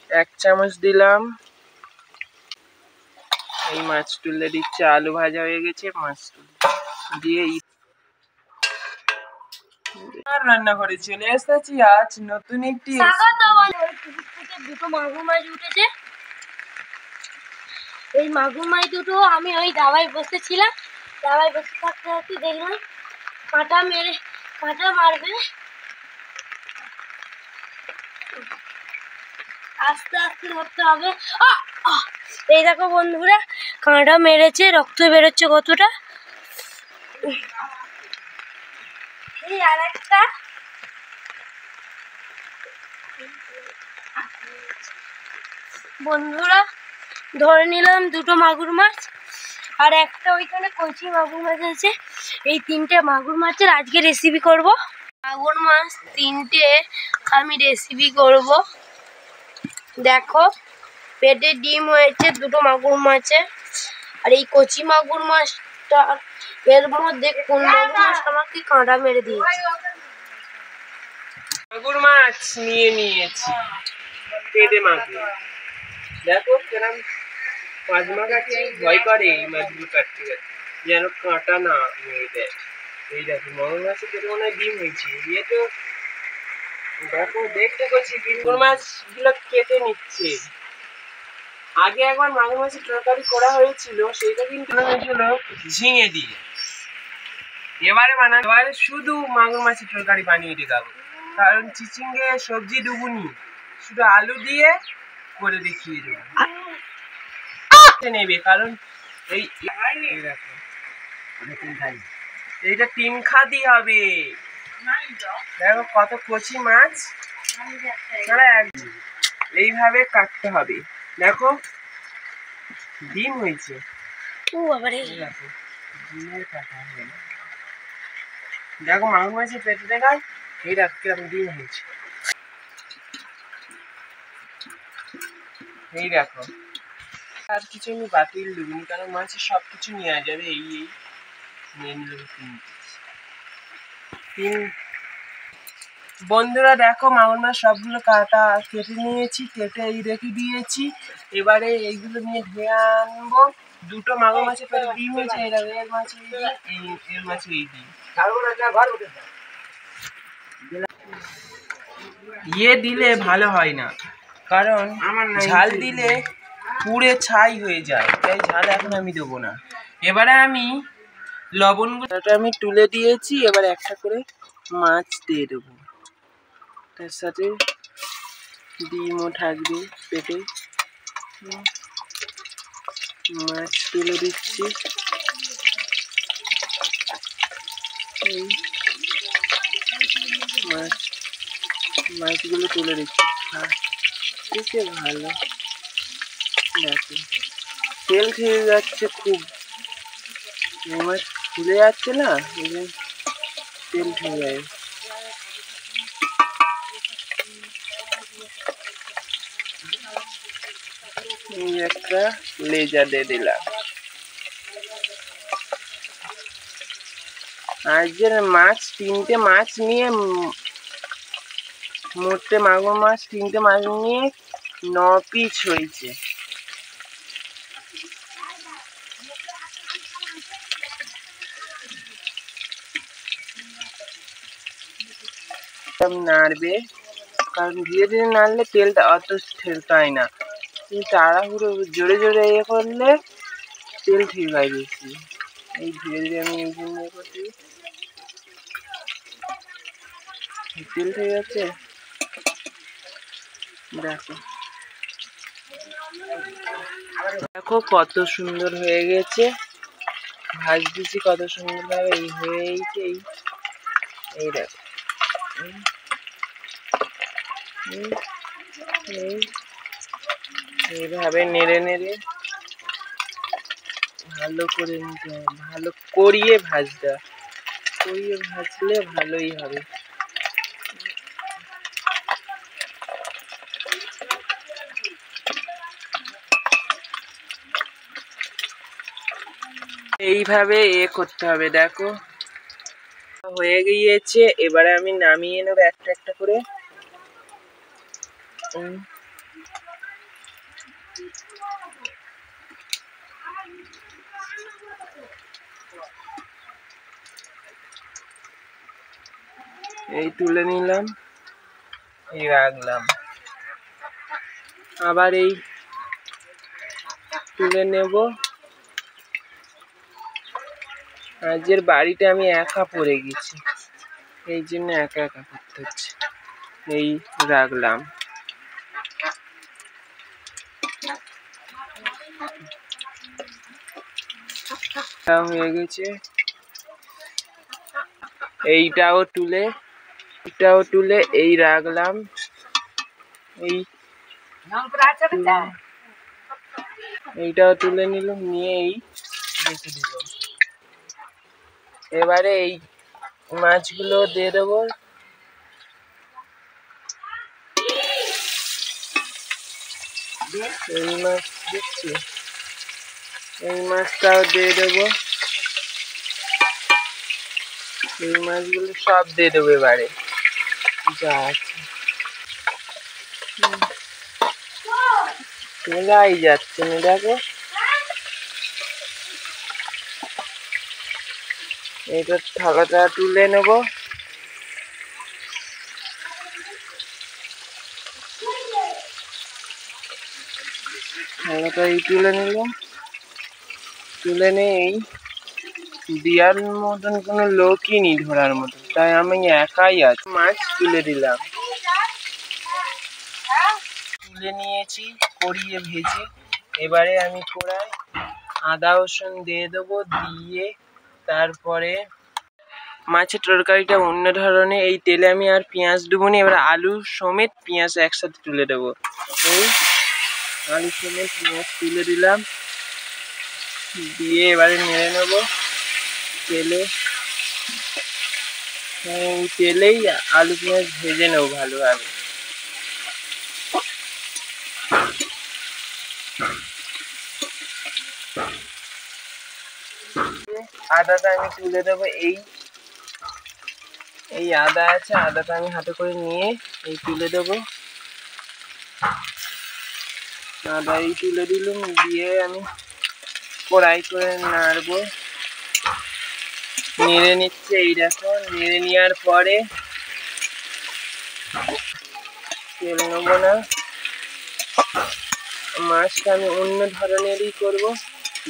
1 চামচ দিলাম। এই মাছ তুলে দিচ্ছে, আলু ভাজা হয়ে গেছে, মাছ দিয়ে আর রান্নাঘরে চলে এসেছি। আজ নতুন একটি দুটো মাগুর মাছ উঠেছে। এই মাগুর মাছ দুটো আমি ওই দাওয়ায় বসেছিলাম, দাওয়ায় বসে থাকতে থাকতে দেখলাম কাঁটা মারবে, আস্তে আস্তে ধরতে হবে। এই দেখো বন্ধুরা, কাঁটা মেরেছে, রক্ত বেরোচ্ছে কতটা। এই আর একটা বন্ধুরা ধরে নিলাম দুটো মাগুর মাছ, আর একটা ওইখানে কচি মাগুর মাছ আছে। এই 3টে মাগুর মাছের আজকে রেসিপি করব। মাগুর মাছ 3টে আমি রেসিপি করব। দেখো পেটে ডিম হয়েছে দুটো মাগুর মাছে, আর এই কচি মাগুর মাছটা এর মধ্যে কোন মাগুর মাছ আমাকে কাঁটা মেরে দিয়েছে। মাগুর মাছ নিয়ে নিয়েছি, পেটে মাগুর। দেখো কেরম মাছ মাখাতে ভয় করে এই মাছগুলো কাটতে কাটতে, যেন কাঁটা না মেরে দেয়। এই দেখো মাগুর মাছের পেটে মনে হয় ডিম হয়েছে। দিয়ে তো দেখো দেখতে পাচ্ছি মাগুর মাছগুলো কেটে নিচ্ছে। আগে একবার মাগুর মাছের তরকারি করা হয়েছিল, সেটা কিন্তু হয়েছিল ঝিঙে দিয়ে। এবারে শুধু মাগুর মাছের তরকারি বানিয়ে দেখাবো, কারণ চিচিঙ্গে সবজি ডুবুনি, শুধু আলু দিয়ে করে দেখিয়ে দেবো নেবে। কারণ এই দেখো এইটা 3 খাদি হবে। দেখো কত কচি মাছ, এইভাবে কাটতে হবে। দেখো ডিম হয়েছে, দেখো মাগুর মাছের পেটে দেখায়, এই দেখো কিরকম ডিম হয়েছে। এই দেখো আর কিছু আমি বাতিল দেবনি, কারণ মাছের সবকিছু নেওয়া যাবে। এই বন্ধুরা দেখো মাগুর মাছ সবগুলো কাটা কেটে নিয়েছি, কেটে এই রেখে দিয়েছি। এবারে এইগুলো নিয়ে ধুয়ে আনবো। দুটো মাগুর মাছের পেটে ডিম হয়েছে, এর মাছ এর মাছ এই ডিম ইয়ে দিলে ভালো হয় না, কারণ ঝাল দিলে পুড়ে ছাই হয়ে যায়, তাই ঝাল এখন আমি দেবো না। এবারে আমি লবণগুলোটা আমি তুলে দিয়েছি। এবার একটা করে মাছ দিয়ে দেবো, তার সাথে ডিমও থাকবে পেটে। মাছ তুলে দিচ্ছি, মাছগুলো তুলে দিচ্ছি। ভালো দেখো তেল খেয়ে যাচ্ছে খুব, মাছ ফুলে যাচ্ছে না, তেল খেয়ে যায়। একটা লেজা দিয়ে দিলাম। আজকের মাছ 3টে মাছ নিয়ে মোটে মাগুর মাছ 3টে মাছ নিয়ে 9 পিস হয়েছে। নাড়বে, কারণ ধীরে ধীরে নাড়লে তেলটা অত ঠেলতায় না, তাড়াহুড়ো জোরে জোরে ইয়ে করলে তেল ঠিক হয় বেশি। এই ধীরে ধীরে আমি ইয়ে করছি, তেল ঠিক আছে। দেখো দেখো কত সুন্দর হয়ে গেছে, ভাজ দিচ্ছি কত সুন্দর ভাবে এই হয়েছে। এই দেখো এইভাবে নেড়ে নেড়ে ভালো করে নিতে হবে, ভালো করিয়ে ভাজতে হবে, করিয়ে ভাজলে ভালোই হবে। এইভাবে করতে হবে। দেখো হয়ে গিয়েছে, এবারে আমি নামিয়ে নেবো একটা একটা করে। এই তুলে নিলাম, এই রাখলাম, আবার এই তুলে নেব। আজকের বাড়িতে আমি একা পড়ে গেছি, এই জন্য একা একা করতে হচ্ছে। এই রাখলাম, হয়ে গেছে। এইটাও তুলে এই রাখলাম, এইটাও তুলে নিলাম, নিয়ে এই রেখে দিলাম। এবারে এই মাছগুলো দিয়ে দেবো। এই মাছ দিচ্ছি, এই মাছটাও দিয়ে দেবো, এই মাছগুলো সব দিয়ে দেবো এবারে যা আছে। তোলাই যাচ্ছে না, দেখো। এইটা থালাটা তুলে নেব, থালাটা এই তুলে নিলাম। তুলে নেই, দেওয়ার মতন কোনো লোকই নেই ধরার মতন, তাই আমি একাই আছি। মাছ তুলে দিলাম, তুলে নিয়েছি কড়িয়ে ভেজে। এবারে আমি কড়াই আদা রসুন দিয়ে দেবো, দিয়ে তারপরে মাছের তরকারিটা অন্য ধরনের। এই তেলে আমি আর পেঁয়াজ দেবো না, এবার আলু সমেত পেঁয়াজ একসাথে তুলে দেবো। এই আলু সমেত পেঁয়াজ তুলে দিলাম, দিয়ে এবারে নেড়ে নেবো তেলে। এই তেলেই আলু পেঁয়াজ ভেজে নেবো ভালোভাবে। আদাটা আমি তুলে দেবো, এই আদা আছে, আদাটা আমি হাতে করে নিয়ে এই তুলে দেবো। আদা এই তুলে দিলাম, দিয়ে আমি কড়াই করে নাড়বো, নেড়ে নিচ্ছে। এই দেখো, নেড়ে নেওয়ার পরে তেল নেবো না, মাছটা আমি অন্য ধরনেরই করবো।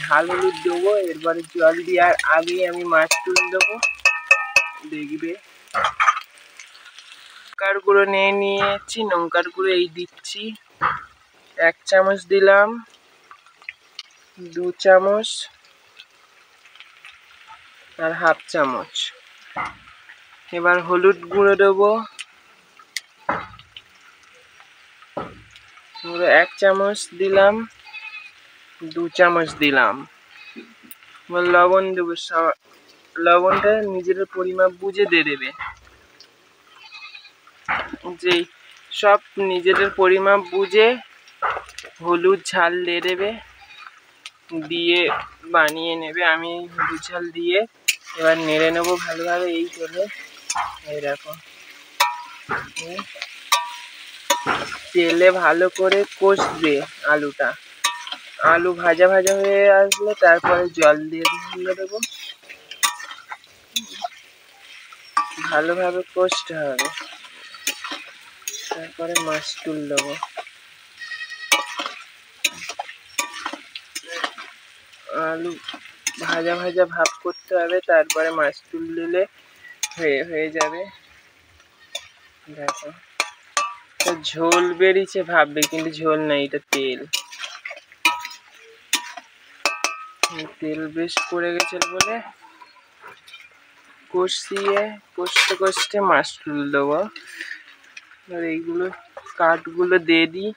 ঝাল হলুদ দেবো, এরপরে জল দেওয়ার আগেই আমি মাছ তুলে দেবো, দেখবে। লঙ্কার গুঁড়ো নিয়েছি, লঙ্কার গুঁড়ো এই দিচ্ছি, 1 চামচ দিলাম, 2 চামচ আর 1/2 চামচ। এবার হলুদ গুঁড়ো দেবো, 1 চামচ দিলাম, 2 চামচ দিলাম। এবার লবণ দেবো, লবণটা নিজেদের পরিমাপ বুঝে দিয়ে দেবে, যে সব নিজেদের পরিমাপ বুঝে হলুদ ঝাল দিয়ে দেবে, দিয়ে বানিয়ে নেবে। আমি হলুদ ঝাল দিয়ে এবার নেড়ে নেবো ভালোভাবে। এই তেলে এই দেখো, তেলে ভালো করে কষবে আলুটা। আলু ভাজা ভাজা হয়ে আসলে তারপরে জল দিয়ে দেবো, ভালোভাবে কষতে হবে। তারপরে মাছ তুলে দেবো, আলু ভাজা ভাজা ভাব করতে হবে, তারপরে মাছ তুলে দিলে হয়ে যাবে। দেখো, ঝোল বেরিয়েছে ভাববে, কিন্তু ঝোল নাই, এটা তেল। তেল বেশ পড়ে গেছে বলে কষতে কষতে মাছ তুলে দেবো। আর এইগুলো কাঠগুলো দিয়ে দিই,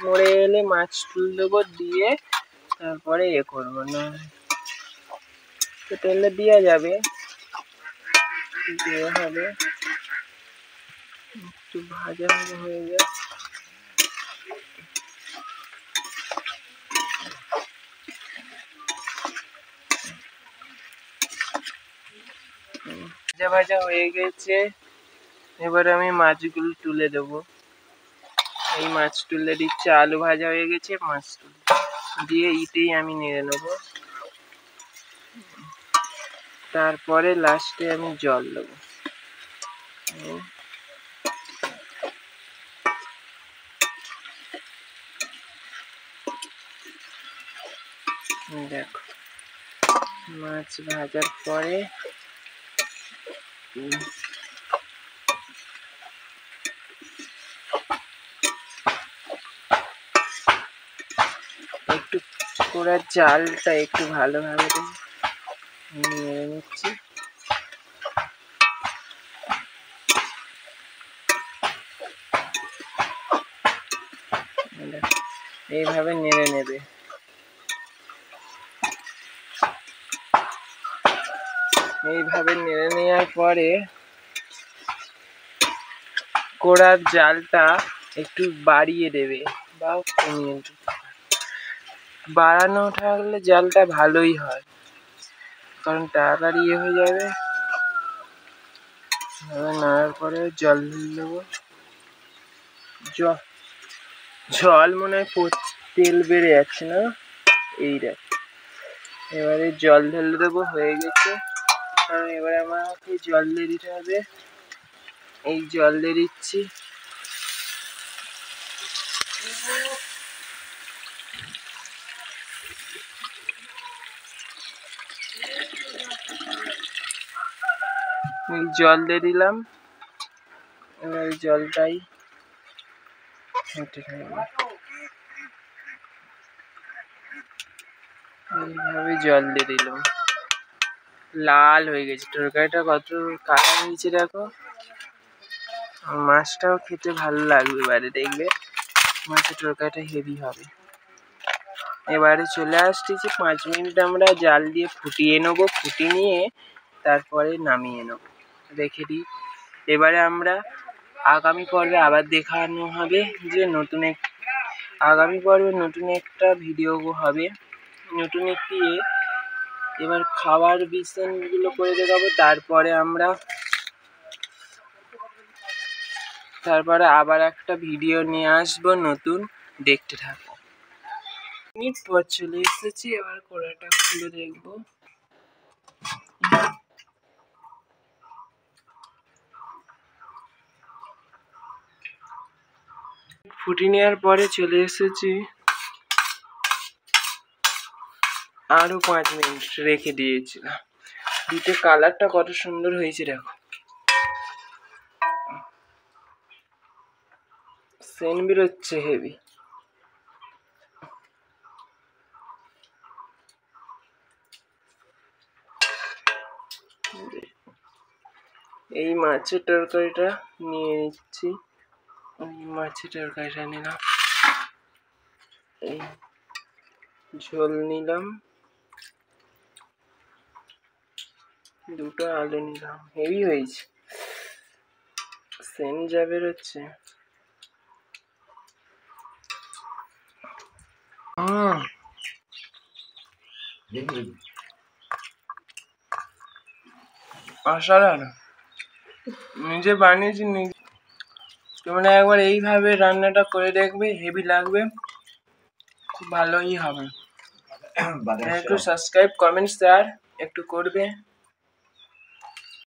মরে এলে মাছ তুলে দেবো, দিয়ে তারপরে করবো না, তো তেলে দেওয়া যাবে, দিয়ে হবে একটু ভাজা ভাজা হয়ে যায়। ভাজা ভাজা হয়ে গেছে, এবার আমি মাছগুলো তুলে দেবো। এই মাছ তুলে দিচ্ছে, আলু ভাজা হয়ে গেছে, মাছ তুলে দিয়ে ইটেই আমি নেড়ে নেবো। তারপরে লাস্টে আমি জল দেবো। দেখো মাছ ভাজার পরে একটু কড়ার জালটা একটু ভালোভাবে নেড়ে নিচ্ছি। এইভাবে নেড়ে নেবে। এইভাবে নেড়ে নেওয়ার পরে কড়ার জালটা একটু বাড়িয়ে দেবে বা কমিয়ে দেবে। বাড়ানো থাকলে জালটা ভালোই হয়, কারণ তাড়াতাড়ি হয়ে যাবে। নাড়ার পরে জল ঢেলে দেবো। জল মনে হয় তেল বেড়ে যাচ্ছে না, এই দেখ। এবারে জল ঢেলে দেবো, হয়ে গেছে। কারণ এবারে আমাকে জল দিয়ে দিতে হবে। এই জল দিয়ে দিচ্ছি। এই জল দিয়ে দিলাম। এবার জলটাই এইভাবে জল দিয়ে দিলাম। লাল হয়ে গেছে তরকারিটা, কত কালার হয়েছে দেখো। মাছটাও খেতে ভালো লাগবে, এবারে দেখবে মাছের তরকারিটা হেভি হবে। এবারে চলে আসতেছি, 5 মিনিট আমরা জাল দিয়ে ফুটিয়ে নেবো। ফুটিয়ে নিয়ে তারপরে নামিয়ে নেব, রেখে দিই। এবারে আমরা আগামী পর্বে আবার দেখানো হবে যে আগামী পর্বে নতুন একটা ভিডিও হবে, নতুন একটি এবার খাবার বিছানগুলো করে দেখাবো। তারপরে আবার একটা ভিডিও নিয়ে আসবো নতুন, দেখতে থাকো। মিনিট পর চলে এসেছি, এবার কড়াটা খুলে দেখবো। ফুটিয়ে নেওয়ার পরে চলে এসেছি, আরো 5 মিনিট রেখে দিয়েছিলাম। দিতে কালারটা কত সুন্দর হয়েছে দেখো, সেন্ট বেরোচ্ছে হেভি। এই মাছের তরকারিটা নিয়ে নিচ্ছি। মাছের তরকারিটা নিলাম, এই ঝোল নিলাম, দুটো আলু নিলাম। হেভি হয়েছে, সেন্ট যা বেরোচ্ছে। অসাধারণ, নিজে বানিয়েছি। তোমরা একবার এইভাবে রান্নাটা করে দেখবে, হেভি লাগবে, খুব ভালোই হবে। একটু সাবস্ক্রাইব, কমেন্ট, শেয়ার একটু করবে।